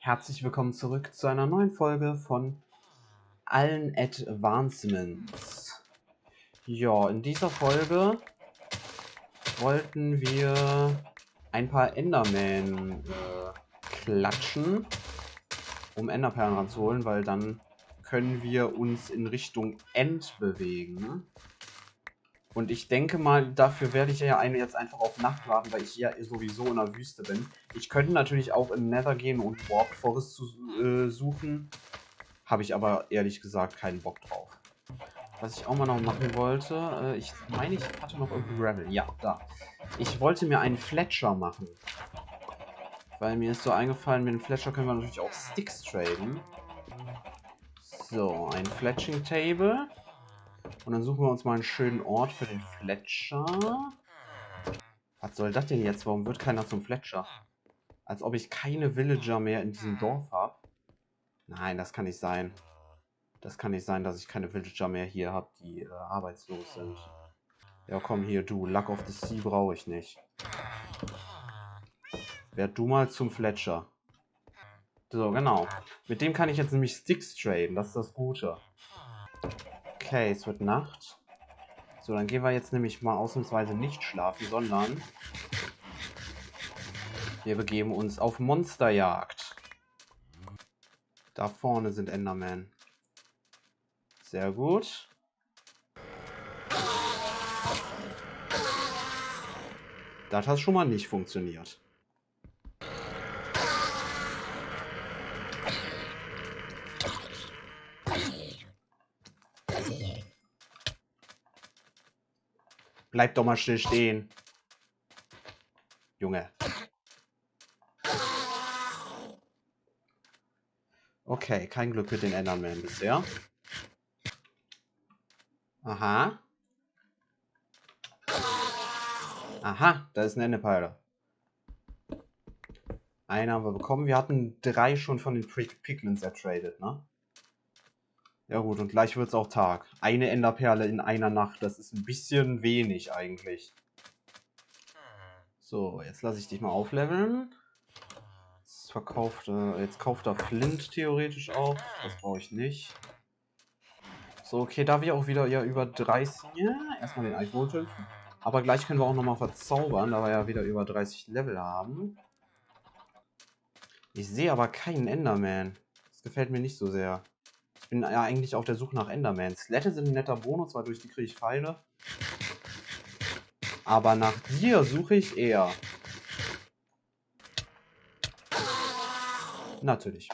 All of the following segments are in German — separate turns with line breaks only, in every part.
Herzlich willkommen zurück zu einer neuen Folge von allen Advancements. Ja, in dieser Folge wollten wir ein paar Enderman klatschen, um Enderperlen ranzuholen, weil dann können wir uns in Richtung End bewegen. Und ich denke mal, dafür werde ich ja jetzt einfach auf Nacht warten, weil ich ja sowieso in der Wüste bin. Ich könnte natürlich auch in Nether gehen und Warped Forest suchen. Habe ich aber ehrlich gesagt keinen Bock drauf. Was ich auch mal noch machen wollte, ich meine, ich hatte noch irgendein Gravel. Ja, da. Ich wollte mir einen Fletcher machen. Weil mir ist so eingefallen, mit dem Fletcher können wir natürlich auch Sticks traden. So, ein Fletching Table. Und dann suchen wir uns mal einen schönen Ort für den Fletcher. Was soll das denn jetzt? Warum wird keiner zum Fletcher? Als ob ich keine Villager mehr in diesem Dorf habe. Nein, das kann nicht sein. Das kann nicht sein, dass ich keine Villager mehr hier habe, die arbeitslos sind. Ja, komm hier, du. Luck of the Sea brauche ich nicht. Werd du mal zum Fletcher. So, genau. Mit dem kann ich jetzt nämlich Sticks traden. Das ist das Gute. Okay, es wird Nacht. So, dann gehen wir jetzt nämlich mal ausnahmsweise nicht schlafen, sondern wir begeben uns auf Monsterjagd. Da vorne sind Endermen. Sehr gut. Das hat schon mal nicht funktioniert. Bleib doch mal still stehen. Junge. Okay, kein Glück mit den Endermen bisher. Aha. Aha, da ist ein Enderperle. Einen haben wir bekommen. Wir hatten 3 schon von den Piglins ertradet, ne? Ja gut, und gleich wird es auch Tag. Eine Enderperle in einer Nacht, das ist ein bisschen wenig eigentlich. So, jetzt lasse ich dich mal aufleveln. Jetzt kauft er Flint theoretisch auch. Das brauche ich nicht. So, okay, da wir auch wieder ja über 30... Ja, erstmal den Eiswolf. Aber gleich können wir auch nochmal verzaubern, da wir ja wieder über 30 Level haben. Ich sehe aber keinen Enderman. Das gefällt mir nicht so sehr. Ich bin ja eigentlich auf der Suche nach Enderman. Skelette sind ein netter Bonus, weil durch die kriege ich Pfeile. Aber nach dir suche ich eher. Natürlich.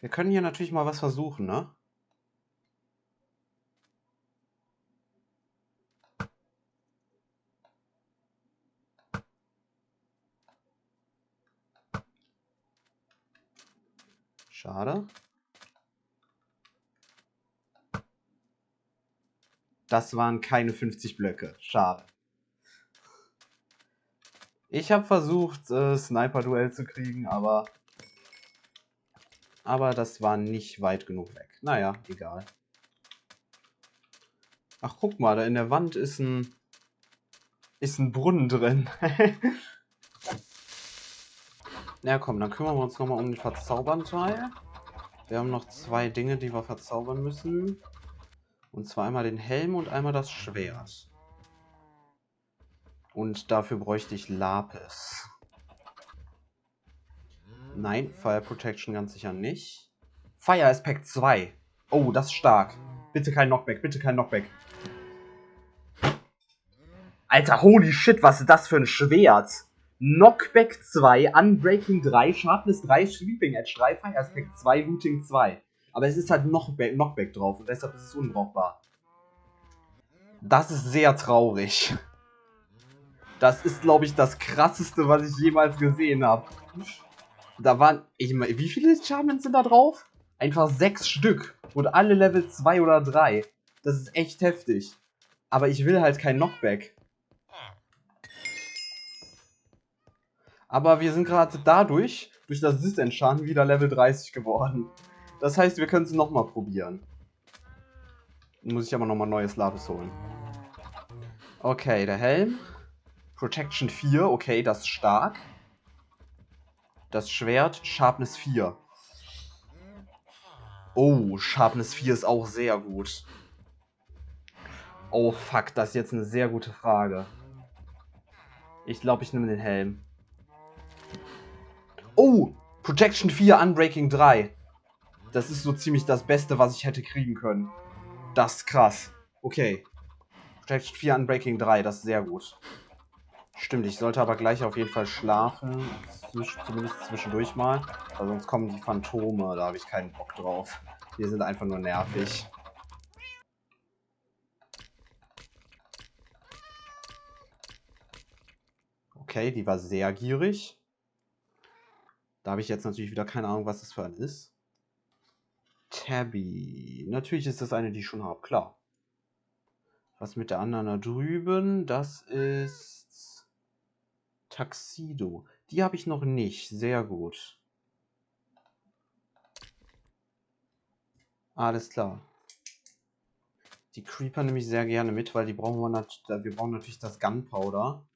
Wir können hier natürlich mal was versuchen, ne? Schade. Das waren keine 50 Blöcke. Schade. Ich habe versucht, Sniper-Duell zu kriegen, aber das war nicht weit genug weg. Naja, egal. Ach, guck mal, da in der Wand ist ein Brunnen drin. Na komm, dann kümmern wir uns nochmal um den Verzaubern-Teil. Wir haben noch 2 Dinge, die wir verzaubern müssen. Und zwar einmal den Helm und einmal das Schwert. Und dafür bräuchte ich Lapis. Nein, Fire Protection ganz sicher nicht. Fire Aspect 2. Oh, das ist stark. Bitte kein Knockback, bitte kein Knockback. Alter, holy shit, was ist das für ein Schwert? Knockback 2, Unbreaking 3, Sharpness 3, Sweeping Edge 3, Fire Aspect 2, Looting 2. Aber es ist halt Knockback drauf und deshalb ist es unbrauchbar. Das ist sehr traurig. Das ist, glaube ich, das krasseste, was ich jemals gesehen habe. Da waren, wie viele Enchantments sind da drauf? Einfach 6 Stück. Und alle Level 2 oder 3. Das ist echt heftig. Aber ich will halt kein Knockback. Aber wir sind gerade durch das Sis-Enchant wieder Level 30 geworden. Das heißt, wir können es nochmal probieren. Muss ich aber nochmal neues Lapis holen. Okay, der Helm. Protection 4, okay, das ist stark. Das Schwert, Sharpness 4. Oh, Sharpness 4 ist auch sehr gut. Oh fuck, das ist jetzt eine sehr gute Frage. Ich glaube, ich nehme den Helm. Oh, Protection 4, Unbreaking 3. Das ist so ziemlich das Beste, was ich hätte kriegen können. Das ist krass. Okay. Protection 4, Unbreaking 3, das ist sehr gut. Stimmt, ich sollte aber gleich auf jeden Fall schlafen. Zumindest zwischendurch mal. Weil sonst kommen die Phantome, da habe ich keinen Bock drauf. Die sind einfach nur nervig. Okay, die war sehr gierig. Da habe ich jetzt natürlich wieder keine Ahnung, was das für ein ist. Tabby. Natürlich ist das eine, die ich schon habe, klar. Was mit der anderen da drüben? Das ist Tuxedo. Die habe ich noch nicht. Sehr gut. Alles klar. Die Creeper nehme ich sehr gerne mit, weil die brauchen wir brauchen natürlich das Gunpowder.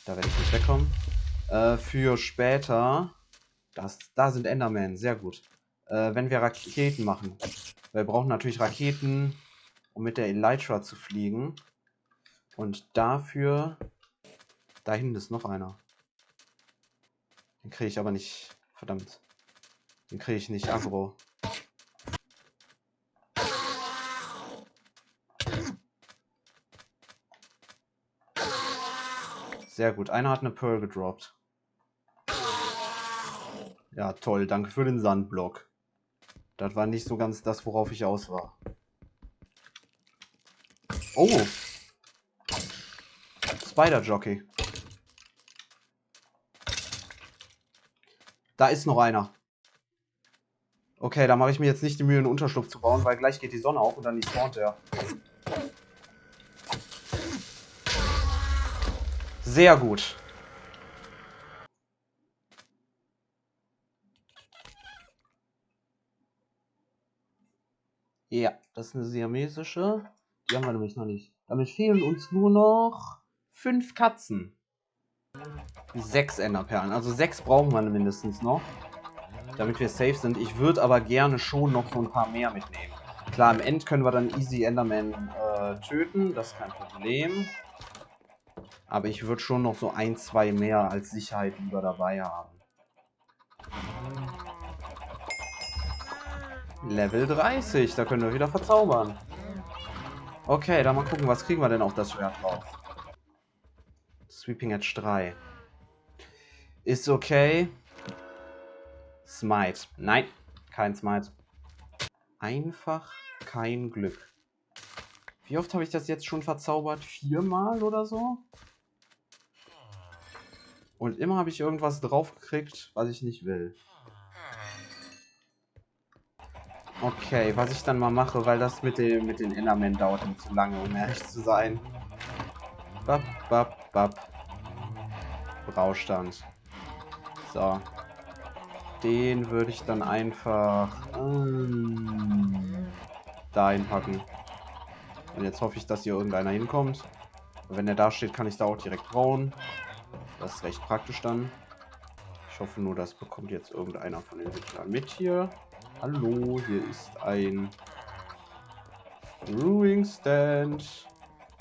Da werde ich nicht wegkommen. Für später. Da sind Endermen. Sehr gut. Wenn wir Raketen machen. Wir brauchen natürlich Raketen, um mit der Elytra zu fliegen. Und dafür... Da hinten ist noch einer. Den kriege ich aber nicht... Verdammt. Den kriege ich nicht aggro. Sehr gut. Einer hat eine Pearl gedroppt. Ja, toll. Danke für den Sandblock. Das war nicht so ganz das, worauf ich aus war. Oh! Spider-Jockey. Da ist noch einer. Okay, da mache ich mir jetzt nicht die Mühe, einen Unterschlupf zu bauen, weil gleich geht die Sonne auf und dann spawnt er. Sehr gut. Ja, das ist eine siamesische. Die haben wir nämlich noch nicht. Damit fehlen uns nur noch 5 Katzen. 6 Enderperlen. Also 6 brauchen wir mindestens noch, damit wir safe sind. Ich würde aber gerne schon noch so ein paar mehr mitnehmen. Klar, im End können wir dann easy Enderman töten. Das ist kein Problem. Aber ich würde schon noch so 1, 2 mehr als Sicherheit lieber dabei haben. Level 30, da können wir wieder verzaubern. Okay, dann mal gucken, was kriegen wir denn auf das Schwert drauf. Sweeping Edge 3. Ist okay. Smite. Nein, kein Smite. Einfach kein Glück. Wie oft habe ich das jetzt schon verzaubert? 4 Mal oder so? Und immer habe ich irgendwas draufgekriegt, was ich nicht will. Okay, was ich dann mal mache, weil das mit den Endermen dauert mir zu lange, um ehrlich zu sein. Bap, bap, bap. Braustand. So. Den würde ich dann einfach dahin packen. Und jetzt hoffe ich, dass hier irgendeiner hinkommt. Und wenn er da steht, kann ich da auch direkt brauen. Das ist recht praktisch dann. Ich hoffe nur, das bekommt jetzt irgendeiner von den Entwicklern mit hier. Hallo, hier ist ein Brewing Stand.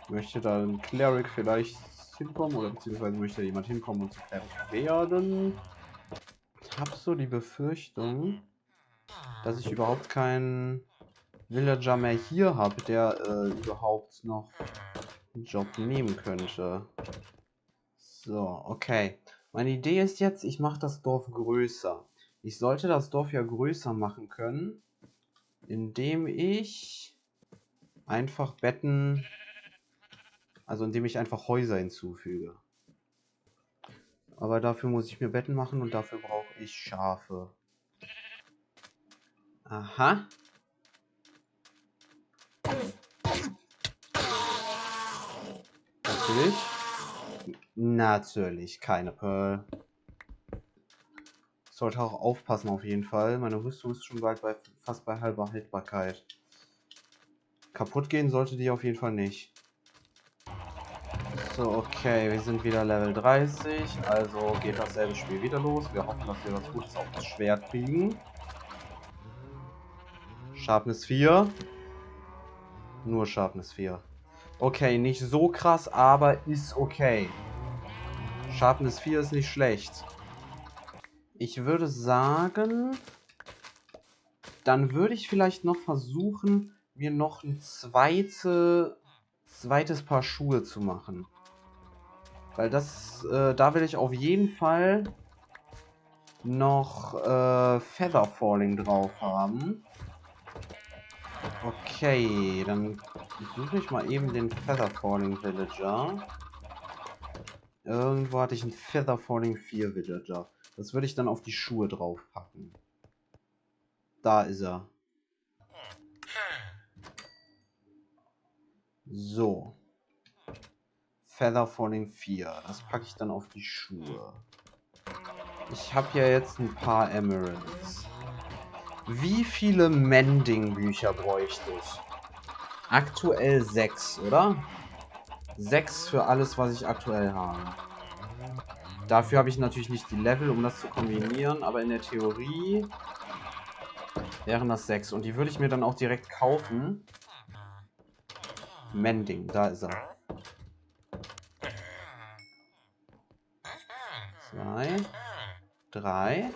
Möchte da ein Cleric vielleicht hinkommen? Oder beziehungsweise möchte da jemand hinkommen und zu Cleric werden? Ich habe so die Befürchtung, dass ich überhaupt keinen Villager mehr hier habe, der überhaupt noch einen Job nehmen könnte. So, okay. Meine Idee ist jetzt, ich mache das Dorf größer. Ich sollte das Dorf ja größer machen können, indem ich einfach Betten, also indem ich einfach Häuser hinzufüge. Aber dafür muss ich mir Betten machen und dafür brauche ich Schafe. Aha. Natürlich keine Pearl. Ich sollte auch aufpassen auf jeden Fall. Meine Rüstung ist schon bald fast bei halber Haltbarkeit. Kaputt gehen sollte die auf jeden Fall nicht. So, okay, wir sind wieder Level 30, also geht dasselbe Spiel wieder los. Wir hoffen, dass wir was Gutes auf das Schwert kriegen. Sharpness 4. Nur Sharpness 4. Okay, nicht so krass, aber ist okay. Sharpness 4 ist nicht schlecht. Ich würde sagen, dann würde ich vielleicht noch versuchen, mir noch ein zweites Paar Schuhe zu machen. Weil das, da will ich auf jeden Fall noch Feather Falling drauf haben. Okay, dann suche ich mal eben den Feather Falling Villager. Irgendwo hatte ich einen Feather Falling 4 Villager. Das würde ich dann auf die Schuhe drauf packen. Da ist er. So. Feather Falling 4. Das packe ich dann auf die Schuhe. Ich habe ja jetzt ein paar Emeralds. Wie viele Mending-Bücher bräuchte ich? Aktuell 6, oder? 6 für alles, was ich aktuell habe. Dafür habe ich natürlich nicht die Level, um das zu kombinieren, aber in der Theorie wären das 6. Und die würde ich mir dann auch direkt kaufen. Mending, da ist er. 2, 3,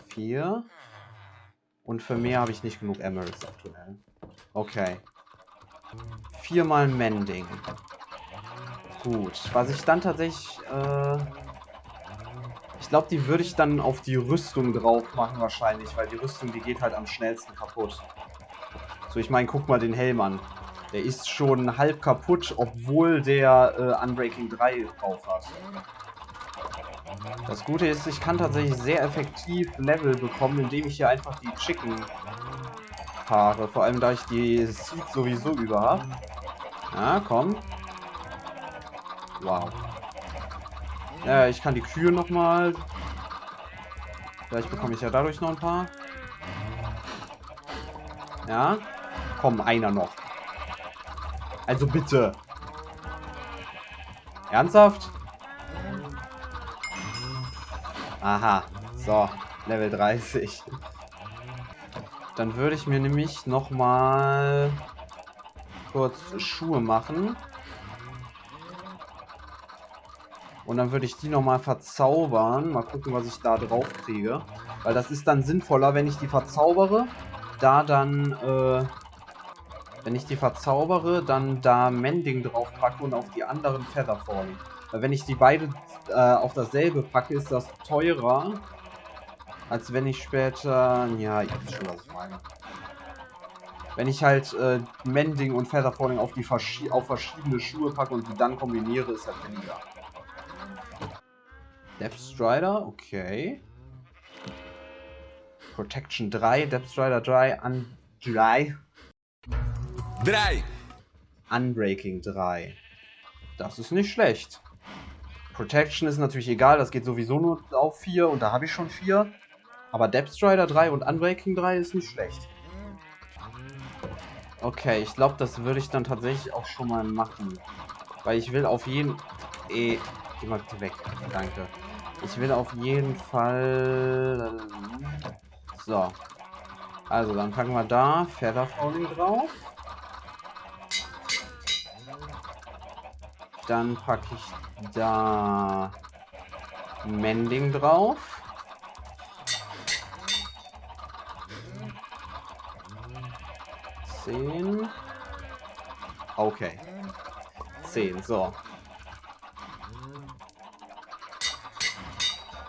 4. Und für mehr habe ich nicht genug Emeralds aktuell. Okay. 4 mal Mending. Gut. Was ich dann tatsächlich... ich glaube, die würde ich dann auf die Rüstung drauf machen wahrscheinlich, weil die Rüstung, die geht halt am schnellsten kaputt. So, ich meine, guck mal den Helm an. Der ist schon halb kaputt, obwohl der Unbreaking 3 drauf hat. Das Gute ist, ich kann tatsächlich sehr effektiv Level bekommen, indem ich hier einfach die Chicken paare. Vor allem, da ich die Seed sowieso über habe. Ja, komm. Wow. Ja, ich kann die Kühe nochmal. Vielleicht bekomme ich ja dadurch noch ein paar. Ja. Komm, einer noch. Also bitte. Ernsthaft? Aha. So. Level 30. Dann würde ich mir nämlich nochmal kurz Schuhe machen. Und dann würde ich die nochmal verzaubern. Mal gucken, was ich da drauf kriege. Weil das ist dann sinnvoller, wenn ich die verzaubere. Wenn ich die verzaubere, dann da Mending drauf packe und auf die anderen Feather Falling. Weil wenn ich die beide auf dasselbe packe, ist das teurer, als wenn ich später... Ja, ich weiß schon, was ich meine. Wenn ich halt Mending und Feather Falling auf verschiedene Schuhe packe und die dann kombiniere, ist das billiger. Depth Strider, okay. Protection 3, Depth Strider 3, 3. Unbreaking 3. Das ist nicht schlecht. Protection ist natürlich egal, das geht sowieso nur auf 4 und da habe ich schon 4. Aber Depth Strider 3 und Unbreaking 3 ist nicht schlecht. Okay, ich glaube, das würde ich dann tatsächlich auch schon mal machen. Weil ich will auf jeden... geh mal bitte weg. Danke. Ich will auf jeden Fall... So. Also, dann packen wir da Feather Falling drauf. Dann packe ich da Mending drauf. Okay. 10, so.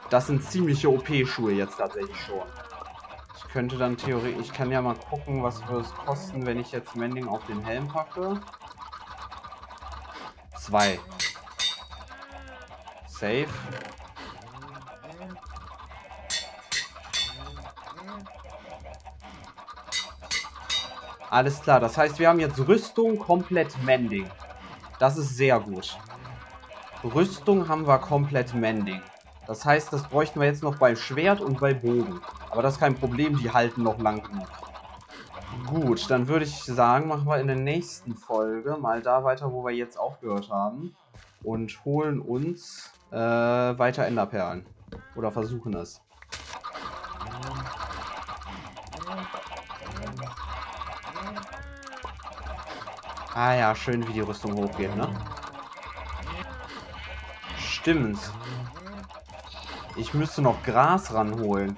Das sind ziemliche OP-Schuhe jetzt tatsächlich schon. Ich könnte dann theoretisch... Ich kann ja mal gucken, was würde es kosten, wenn ich jetzt Mending auf den Helm packe. 2. Safe. Alles klar, das heißt, wir haben jetzt Rüstung komplett Mending. Das ist sehr gut. Rüstung haben wir komplett Mending. Das heißt, das bräuchten wir jetzt noch bei Schwert und bei Bogen. Aber das ist kein Problem, die halten noch lang genug. Gut, dann würde ich sagen, machen wir in der nächsten Folge mal da weiter, wo wir jetzt aufgehört haben. Und holen uns weiter Enderperlen. Oder versuchen es. Ah ja, schön wie die Rüstung hochgeht, ne? Stimmt. Ich müsste noch Gras ranholen.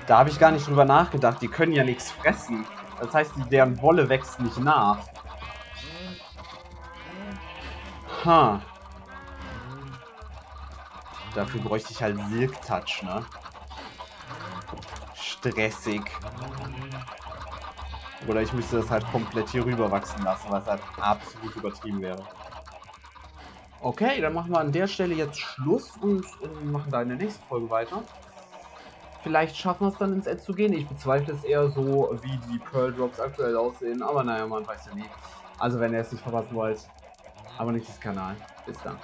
Da habe ich gar nicht drüber nachgedacht. Die können ja nichts fressen. Das heißt, deren Wolle wächst nicht nach. Ha. Dafür bräuchte ich halt Silk Touch, ne? Stressig. Oder ich müsste das halt komplett hier rüber wachsen lassen, was halt absolut übertrieben wäre. Okay, dann machen wir an der Stelle jetzt Schluss und machen da in der nächsten Folge weiter. Vielleicht schaffen wir es dann ins End zu gehen. Ich bezweifle es eher so, wie die Pearl Drops aktuell aussehen. Aber naja, man weiß ja nie. Also wenn ihr es nicht verpassen wollt, abonniert diesen Kanal. Bis dann.